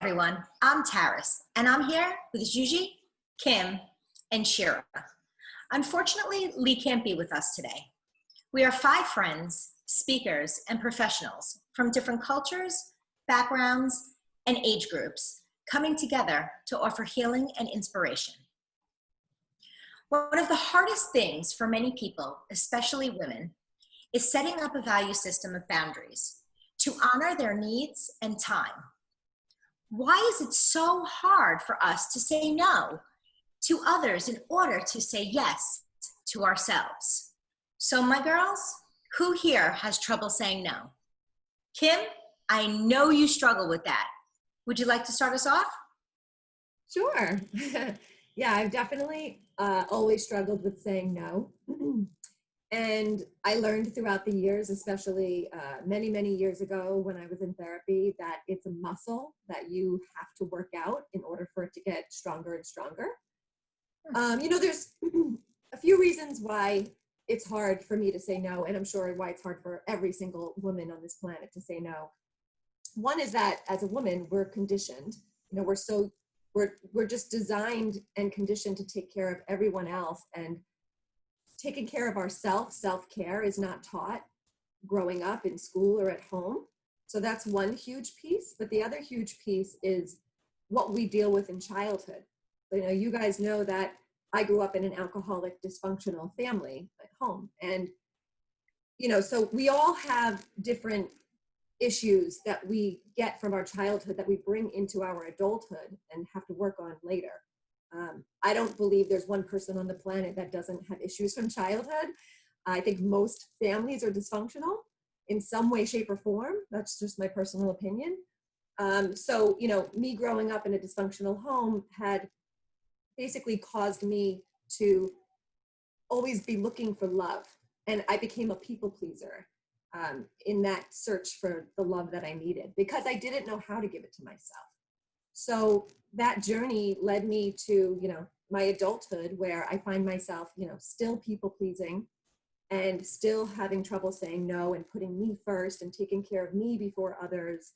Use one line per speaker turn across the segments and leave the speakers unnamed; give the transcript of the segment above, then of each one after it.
everyone. I'm Taris, and I'm here with Juji, Kim, and Shira. Unfortunately, Lee can't be with us today. We are 5 friends, speakers, and professionals from different cultures, backgrounds, and age groups coming together to offer healing and inspiration. One of the hardest things for many people, especially women, is setting up a value system of boundaries to honor their needs and time. Why is it so hard for us to say no to others in order to say yes to ourselves? So my girls, who here has trouble saying no? Kim, I know you struggle with that. Would you like to start us off?
Sure. Yeah, I've definitely always struggled with saying no. And I learned throughout the years, especially many, many years ago when I was in therapy, that it's a muscle that you have to work out in order for it to get stronger and stronger. There's a few reasons why it's hard for me to say no, and I'm sure why it's hard for every single woman on this planet to say no. One is that as a woman, we're conditioned. We're just designed and conditioned to take care of everyone else, and taking care of ourselves, self-care, is not taught growing up in school or at home. So that's one huge piece. But the other huge piece is what we deal with in childhood. You guys know that I grew up in an alcoholic, dysfunctional family at home. And, so we all have different issues that we get from our childhood that we bring into our adulthood and have to work on later. I don't believe there's one person on the planet that doesn't have issues from childhood. I think most families are dysfunctional in some way, shape, or form. That's just my personal opinion. So, me growing up in a dysfunctional home had basically caused me to always be looking for love. And I became a people pleaser in that search for the love that I needed because I didn't know how to give it to myself. So that journey led me to, my adulthood, where I find myself, still people pleasing and still having trouble saying no and putting me first and taking care of me before others.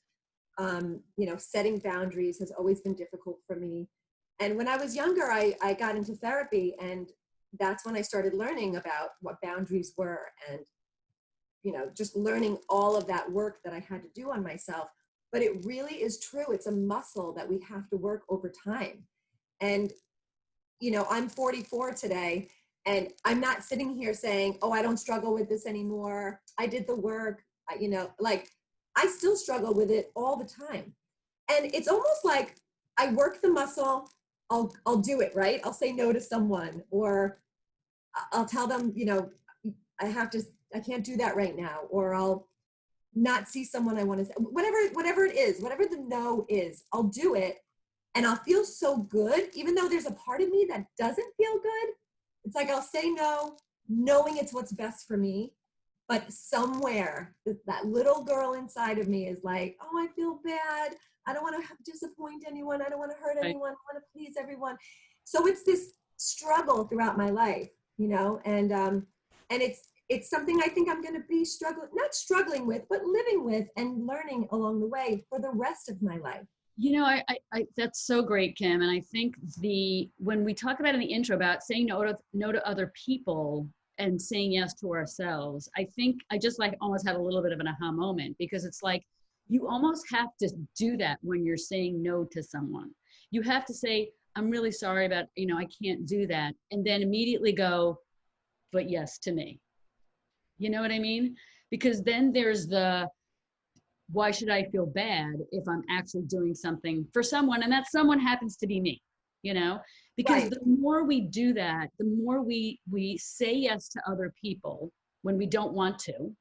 Setting boundaries has always been difficult for me. And when I was younger, I got into therapy, and that's when I started learning about what boundaries were and, just learning all of that work that I had to do on myself. But it really is true. It's a muscle that we have to work over time. And, I'm 44 today, and I'm not sitting here saying, oh, I don't struggle with this anymore. I did the work, I still struggle with it all the time. And it's almost like I work the muscle, I'll do it, right? I'll say no to someone, or I'll tell them, I can't do that right now, or I'll not see someone I want to say, whatever it is, whatever the no is, I'll do it. And I'll feel so good, even though there's a part of me that doesn't feel good. It's like, I'll say no, knowing it's what's best for me. But somewhere that little girl inside of me is like, oh, I feel bad. I don't want to disappoint anyone. I don't want to hurt anyone. I want to please everyone. So it's this struggle throughout my life, and it's something I think I'm going to be not struggling with, but living with and learning along the way for the rest of my life.
I that's so great, Kim. And I think when we talk about in the intro about saying no to other people and saying yes to ourselves, I think I just almost had a little bit of an aha moment, because it's like, you almost have to do that when you're saying no to someone. You have to say, I'm really sorry about, I can't do that. And then immediately go, but yes to me. You know what I mean? Because then there's why should I feel bad if I'm actually doing something for someone, and that someone happens to be me, because right. The more we do that, the more we say yes to other people when we don't want to,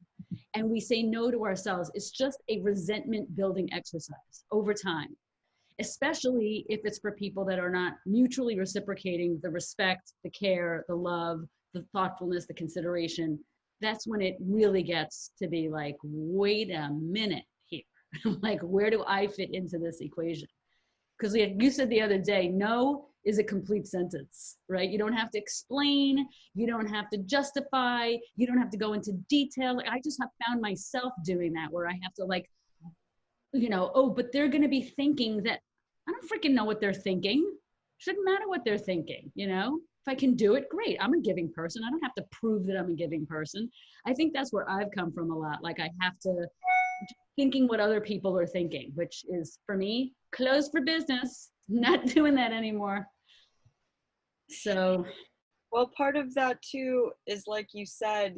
and we say no to ourselves. It's just a resentment building exercise over time, especially if it's for people that are not mutually reciprocating the respect, the care, the love, the thoughtfulness, the consideration. That's when it really gets to be like, wait a minute here. Like, where do I fit into this equation? Because you said the other day, no is a complete sentence, right? You don't have to explain. You don't have to justify. You don't have to go into detail. I just have found myself doing that, where I have to oh, but they're going to be thinking that I don't freaking know what they're thinking. Shouldn't matter what they're thinking, you know? If I can do it, great. I'm a giving person. I don't have to prove that I'm a giving person. I think that's where I've come from a lot. Like I have to thinking what other people are thinking, which is for me, closed for business, not doing that anymore. So,
well, part of that too is like you said,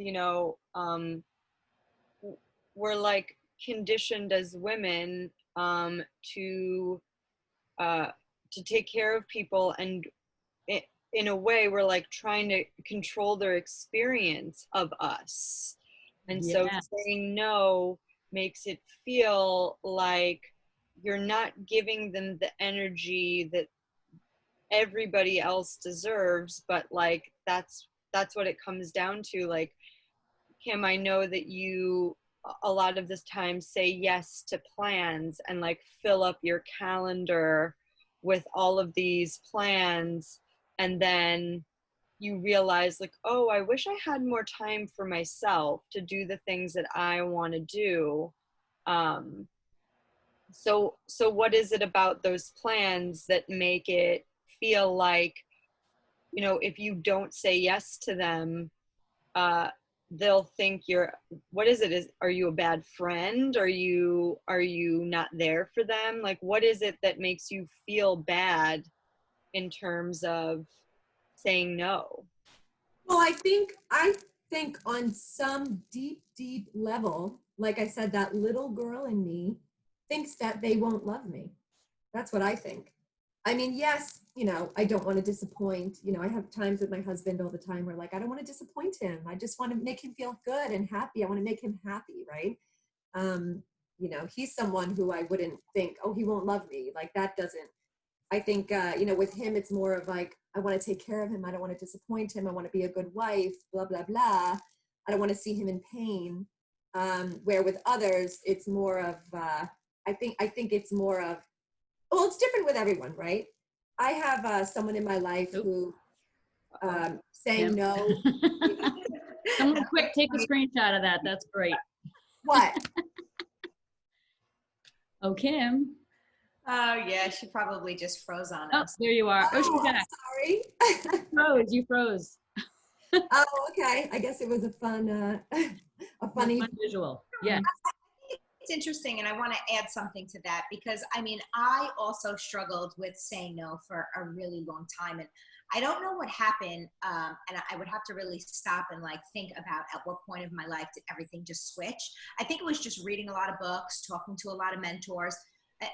we're like conditioned as women to take care of people, and in a way we're like trying to control their experience of us, and so saying no makes it feel like you're not giving them the energy that everybody else deserves, but like that's what it comes down to. Like, Kim, I know that you a lot of this time say yes to plans and like fill up your calendar with all of these plans, and then you realize like, oh, I wish I had more time for myself to do the things that I want to do. So what is it about those plans that make it feel like, if you don't say yes to them, they'll think what is it? Are you a bad friend? Are you not there for them? Like, what is it that makes you feel bad in terms of saying no?
Well, I think on some deep level, like I said, that little girl in me thinks that they won't love me. That's what I think. I mean, yes, I don't want to disappoint. I have times with my husband all the time where like, I don't want to disappoint him. I just want to make him feel good and happy. I want to make him happy, right? He's someone who I wouldn't think, oh, he won't love me. Like that doesn't, I think, with him, it's more of like, I want to take care of him. I don't want to disappoint him. I want to be a good wife, blah, blah, blah. I don't want to see him in pain. Where with others, it's more of, I think it's more of, well, it's different with everyone, right? I have someone in my life who saying no.
Someone quick, take a screenshot of that. That's great.
What?
Oh, Kim.
Oh yeah, she probably just froze on
Oh,
us.
there you are. Oh, she's back.
Sorry.
You froze.
Oh, okay. I guess it was a funny
visual. Yeah.
It's interesting, and I want to add something to that because I mean, I also struggled with saying no for a really long time, and I don't know what happened, and I would have to really stop and like think about at what point of my life did everything just switch. I think it was just reading a lot of books, talking to a lot of mentors.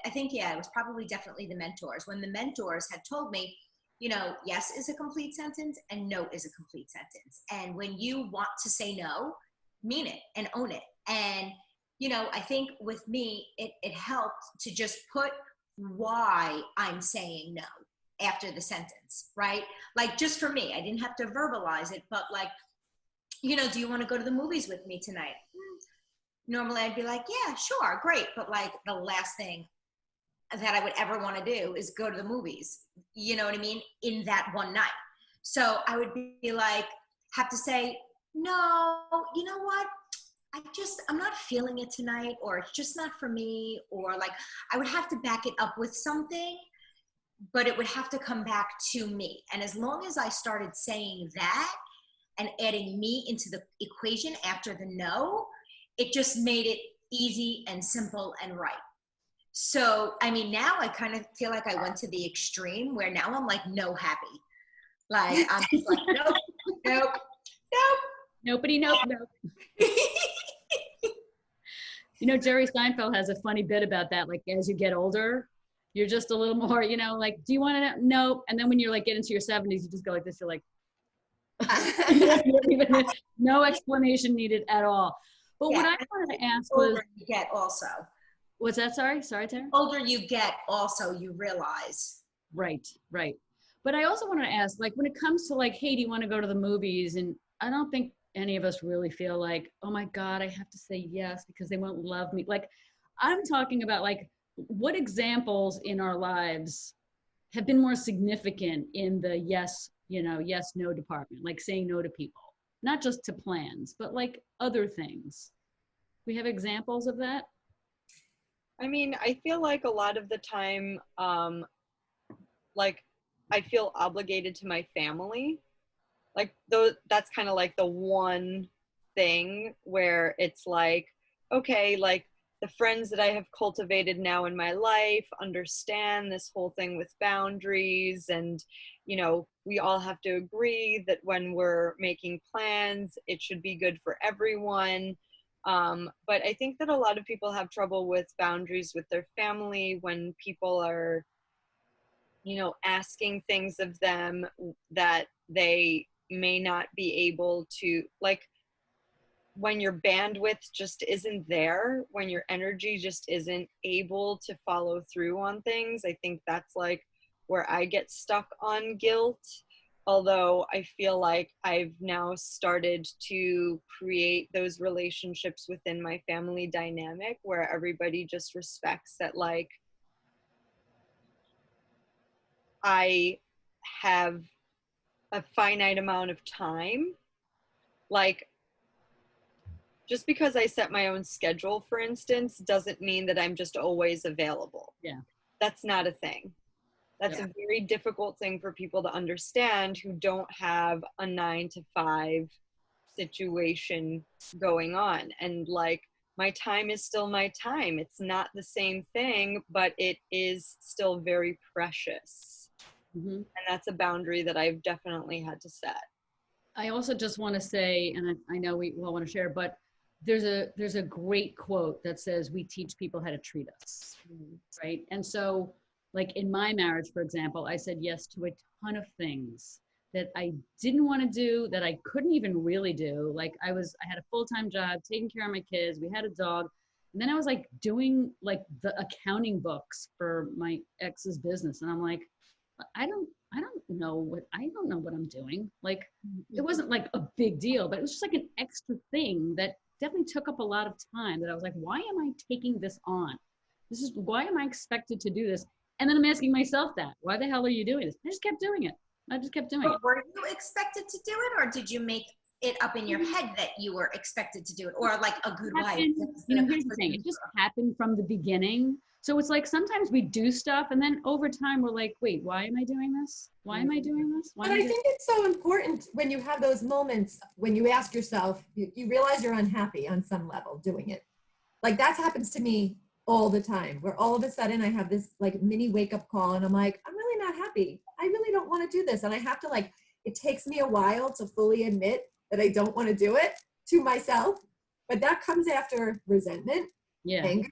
I think, yeah, it was probably definitely the mentors. When the mentors had told me, yes is a complete sentence and no is a complete sentence. And when you want to say no, mean it and own it. And, I think with me, it helped to just put why I'm saying no after the sentence, right? Like just for me, I didn't have to verbalize it, but like, do you want to go to the movies with me tonight? Normally I'd be like, yeah, sure, great. But like the last thing that I would ever want to do is go to the movies, you know what I mean, in that one night. So I would be like, have to say, no, you know what? I'm not feeling it tonight, or it's just not for me, or like I would have to back it up with something, but it would have to come back to me. And as long as I started saying that and adding me into the equation after the no, it just made it easy and simple and right. So, I mean, now I kind of feel like I went to the extreme where now I'm like no happy. Like, I'm just like, nope.
Nobody, nope. Jerry Seinfeld has a funny bit about that. Like, as you get older, you're just a little more, like, do you want to? Nope. And then when you're like get into your 70s, you just go like this. You're like, no explanation needed at all. But what I wanted to ask was,
you get also.
What's that? Sorry, Tara?
The older you get, also you realize.
Right. But I also wanted to ask, like, when it comes to like, hey, do you want to go to the movies? And I don't think any of us really feel like, oh my God, I have to say yes because they won't love me. Like, I'm talking about like, what examples in our lives have been more significant in the yes, yes, no department, like saying no to people, not just to plans, but like other things. We have examples of that?
I mean, I feel like a lot of the time, like I feel obligated to my family. Like though that's kind of like the one thing where it's like, okay, like the friends that I have cultivated now in my life understand this whole thing with boundaries, and you know, we all have to agree that when we're making plans, it should be good for everyone. But I think that a lot of people have trouble with boundaries with their family when people are, you know, asking things of them that they may not be able to, like when your bandwidth just isn't there, when your energy just isn't able to follow through on things. I think that's like where I get stuck on guilt. Although I feel like I've now started to create those relationships within my family dynamic where everybody just respects that, like, I have a finite amount of time. Like, just because I set my own schedule, for instance, doesn't mean that I'm just always available.
Yeah.
That's not a thing. That's
Yeah.
a very difficult thing for people to understand who don't have a 9 to 5 situation going on. And like, my time is still my time. It's not the same thing, but it is still very precious.
Mm-hmm.
And that's a boundary that I've definitely had to set.
I also just want to say, and I know we all want to share, but there's a great quote that says we teach people how to treat us, right? And so, like in my marriage, for example, I said yes to a ton of things that I didn't want to do, that I couldn't even really do. Like I had a full-time job, taking care of my kids, we had a dog, and then I was like doing like the accounting books for my ex's business, and I'm like, I don't know what I'm doing. Like it wasn't like a big deal, but it was just like an extra thing that definitely took up a lot of time, that I was like, why am I taking this on? Why am I expected to do this? And then I'm asking myself that, why the hell are you doing this? I just kept doing it. I just kept doing it.
But were you expected to do it, or did you make it up in your head that you were expected to do it, or like a good wife?
You know, here's the thing. It just happened from the beginning. So it's like sometimes we do stuff and then over time we're like, wait, why am I doing this? Why am I doing this?
But I think it's so important when you have those moments when you ask yourself, you realize you're unhappy on some level doing it. Like that happens to me all the time, where all of a sudden I have this like mini wake up call and I'm like, I'm really not happy. I really don't want to do this. And I have to like, it takes me a while to fully admit that I don't want to do it to myself. But that comes after resentment, anger,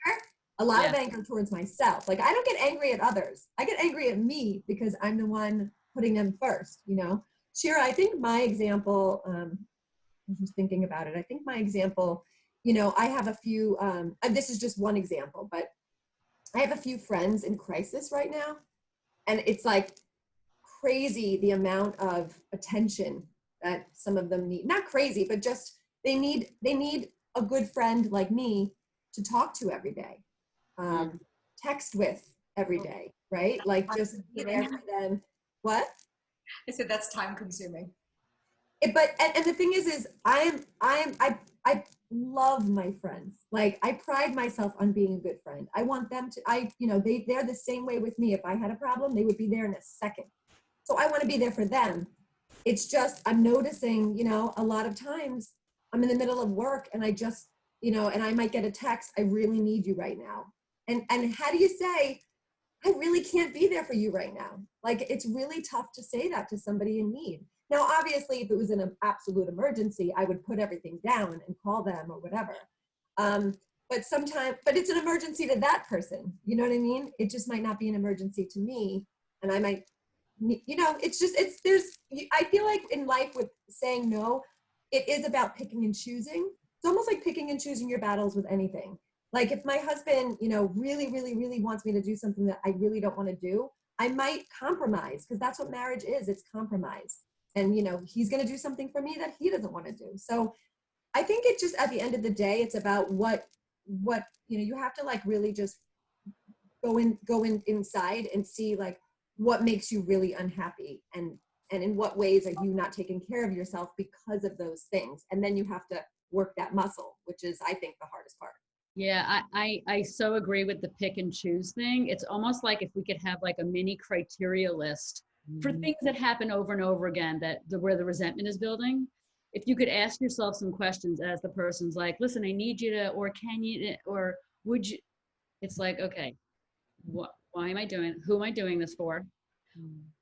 a lot of anger towards myself. Like I don't get angry at others. I get angry at me because I'm the one putting them first, you know? Shira, I think my example, I was just thinking about it. I think my example, you know, I have a few, and this is just one example, but I have a few friends in crisis right now. And it's like crazy the amount of attention that some of them need. Not crazy, but just they need a good friend like me to talk to every day, text with every day, right? Like just be there for them. What?
I said that's time consuming.
And the thing is I love my friends. Like I pride myself on being a good friend. I want them to, you know, they're the same way with me. If I had a problem, they would be there in a second. So I want to be there for them. It's just, I'm noticing, you know, a lot of times I'm in the middle of work and I just, you know, and I might get a text, I really need you right now. And how do you say, I really can't be there for you right now? Like, it's really tough to say that to somebody in need. Now, obviously, if it was an absolute emergency, I would put everything down and call them or whatever. But sometimes, but it's an emergency to that person. You know what I mean? It just might not be an emergency to me. And I might, you know, it's just, I feel like in life with saying no, it is about picking and choosing. It's almost like picking and choosing your battles with anything. Like if my husband, you know, really, really, really wants me to do something that I really don't want to do, I might compromise, because that's what marriage is. It's compromise. And, you know, he's going to do something for me that he doesn't want to do. So I think it just, at the end of the day, it's about what, you know, you have to like really just go inside and see like what makes you really unhappy, and in what ways are you not taking care of yourself because of those things. And then you have to work that muscle, which is, I think, the hardest part.
Yeah, I so agree with the pick and choose thing. It's almost like if we could have like a mini criteria list for things that happen over and over again where the resentment is building. If you could ask yourself some questions as the person's like, listen, I need you to, or can you, or would you, it's like, okay, why am I doing, who am I doing this for?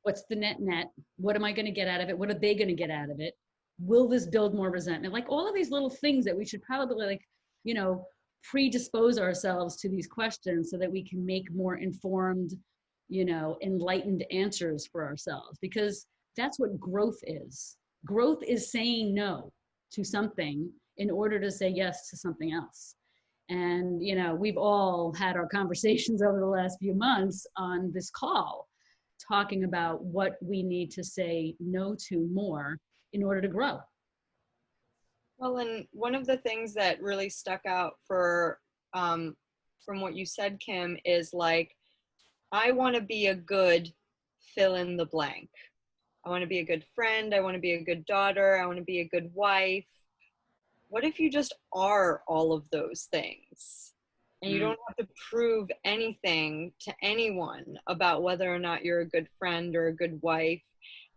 What's the net? What am I going to get out of it? What are they going to get out of it? Will this build more resentment? Like all of these little things that we should probably like, you know, predispose ourselves to these questions so that we can make more informed, you know, enlightened answers for ourselves, because that's what growth is. Growth is saying no to something in order to say yes to something else. And, you know, we've all had our conversations over the last few months on this call talking about what we need to say no to more in order to grow.
Well, and one of the things that really stuck out for from what you said, Kim, is like, I want to be a good fill in the blank. I want to be a good friend. I want to be a good daughter. I want to be a good wife. What if you just are all of those things? And you don't have to prove anything to anyone about whether or not you're a good friend or a good wife.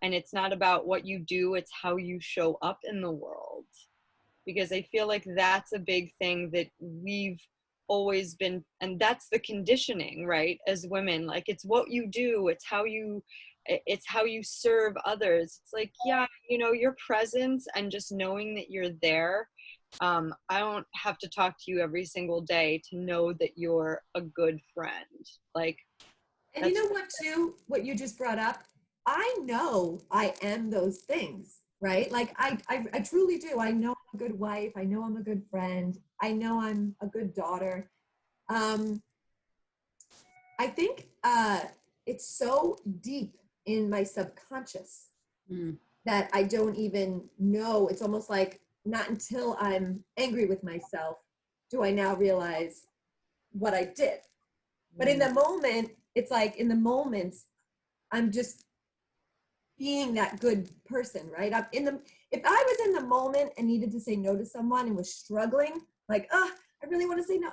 And it's not about what you do, it's how you show up in the world. Because I feel like that's a big thing that we've always been, and that's the conditioning, right? As women, like it's what you do, it's how you serve others. It's like, yeah, you know, your presence and just knowing that you're there. I don't have to talk to you every single day to know that you're a good friend. Like,
And you know what, too, what you just brought up, I know I am those things, right? Like I truly do. I know I'm a good wife. I know I'm a good friend. I know I'm a good daughter. I think it's so deep in my subconscious that I don't even know. It's almost like not until I'm angry with myself do I now realize what I did. But in the moment, it's like in the moments, I'm just being that good person, right? If I was in the moment and needed to say no to someone and was struggling, like, I really want to say no.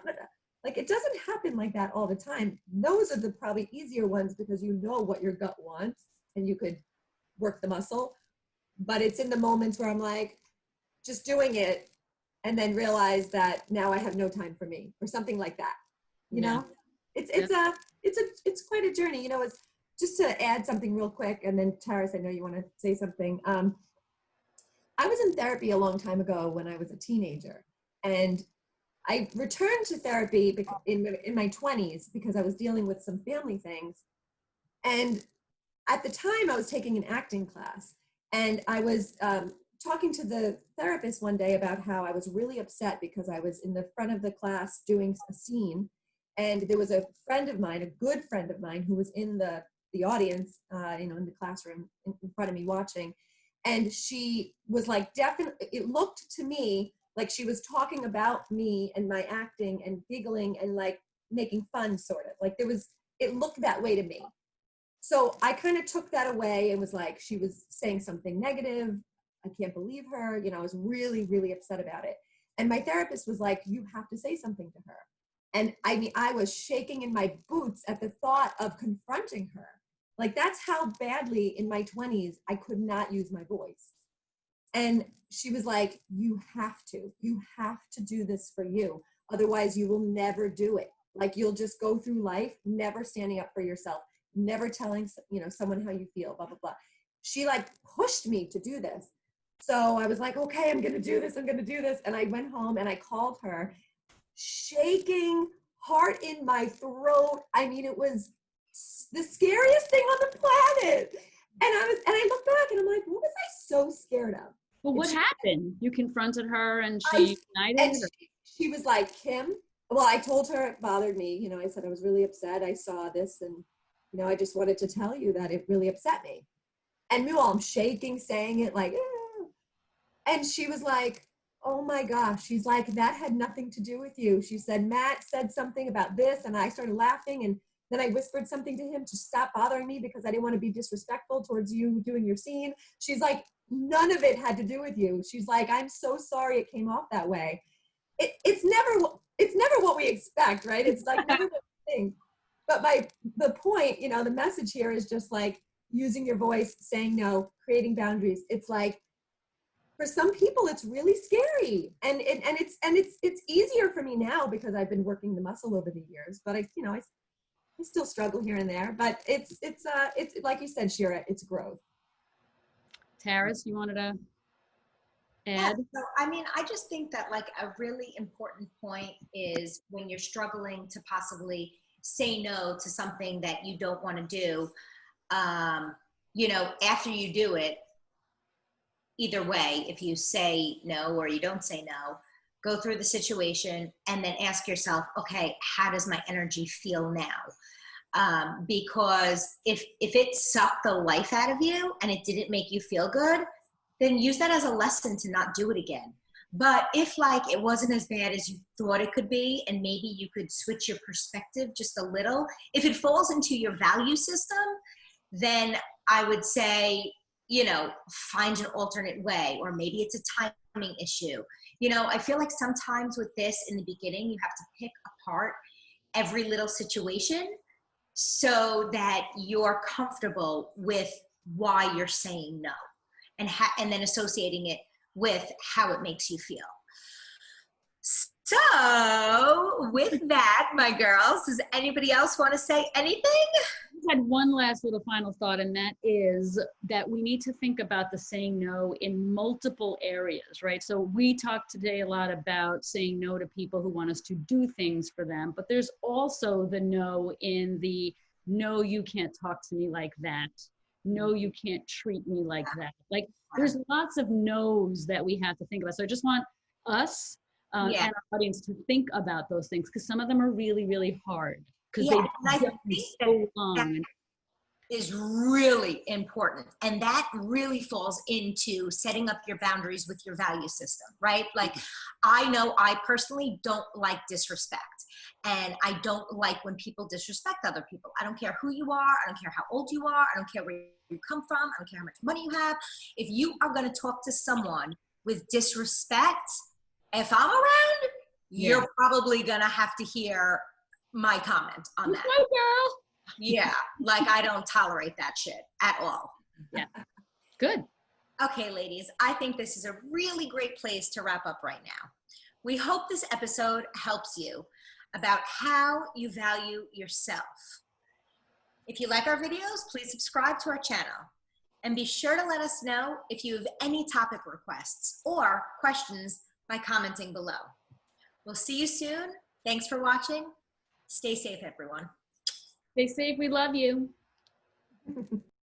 Like, it doesn't happen like that all the time. Those are the probably easier ones because you know what your gut wants and you could work the muscle. But it's in the moments where I'm like, just doing it and then realize that now I have no time for me or something like that. You know, it's quite a journey. You know, it's just to add something real quick. And then Taris, I know you want to say something. I was in therapy a long time ago when I was a teenager, and I returned to therapy in my 20s because I was dealing with some family things. And at the time I was taking an acting class, and I was talking to the therapist one day about how I was really upset because I was in the front of the class doing a scene, and there was a friend of mine, a good friend of mine, who was in the audience, you know, in the classroom in front of me watching, and she was like, definitely, it looked to me like she was talking about me and my acting and giggling and like making fun, sort of like it looked that way to me. So I kind of took that away and was like, she was saying something negative. I can't believe her. You know, I was really, really upset about it. And my therapist was like, you have to say something to her. And I mean, I was shaking in my boots at the thought of confronting her. Like, that's how badly in my 20s I could not use my voice. And she was like, you have to do this for you. Otherwise you will never do it. Like, you'll just go through life never standing up for yourself, never telling, you know, someone how you feel, blah, blah, blah. She like pushed me to do this. So I was like, okay, I'm going to do this. And I went home and I called her, shaking, heart in my throat. I mean, it was the scariest thing on the planet. And I look back and I'm like, what was I so scared of?
Well, what happened? You confronted her and she denied it?
She was like, Kim, well, I told her it bothered me. You know, I said I was really upset. I saw this and, you know, I just wanted to tell you that it really upset me. And meanwhile, I'm shaking, saying it like, and she was like, oh my gosh. She's like, that had nothing to do with you. She said, Matt said something about this. And I started laughing. And then I whispered something to him to stop bothering me because I didn't want to be disrespectful towards you doing your scene. She's like, none of it had to do with you. She's like, I'm so sorry it came off that way. It's it's never what we expect, right? It's like never what we think. But the point, you know, the message here is just like using your voice, saying no, creating boundaries. It's like, for some people, it's really scary, and it's easier for me now because I've been working the muscle over the years. But I still struggle here and there. But it's like you said, Shira, it's growth.
Taris, you wanted to
Yeah,
add?
so I mean, I just think that like a really important point is when you're struggling to possibly say no to something that you don't want to do, you know, after you do it, either way, if you say no or you don't say no, go through the situation and then ask yourself, okay, how does my energy feel now? Because if it sucked the life out of you and it didn't make you feel good, then use that as a lesson to not do it again. But if like it wasn't as bad as you thought it could be, and maybe you could switch your perspective just a little, if it falls into your value system, then I would say, you know, find an alternate way, or maybe it's a timing issue. You know, I feel like sometimes with this in the beginning, you have to pick apart every little situation so that you're comfortable with why you're saying no, and then associating it with how it makes you feel. So with that, my girls, does anybody else want to say anything?
I had one last little final thought, and that is that we need to think about the saying no in multiple areas, right? So we talked today a lot about saying no to people who want us to do things for them, but there's also the no in the no, you can't talk to me like that. No, you can't treat me like that. Like there's lots of no's that we have to think about. So I just want us and our audience to think about those things, because some of them are really, really hard. Because
Yeah,
they
and I
get
think
so long.
that is really important. And that really falls into setting up your boundaries with your value system, right? Like, I know I personally don't like disrespect. And I don't like when people disrespect other people. I don't care who you are. I don't care how old you are. I don't care where you come from. I don't care how much money you have. If you are going to talk to someone with disrespect, if I'm around, you're probably going to have to hear my comment on that.
My girl.
Yeah, like I don't tolerate that shit at all.
Yeah, good.
Okay, ladies, I think this is a really great place to wrap up right now. We hope this episode helps you about how you value yourself. If you like our videos, please subscribe to our channel. And be sure to let us know if you have any topic requests or questions by commenting below. We'll see you soon. Thanks for watching. Stay safe, everyone.
Stay safe. We love you.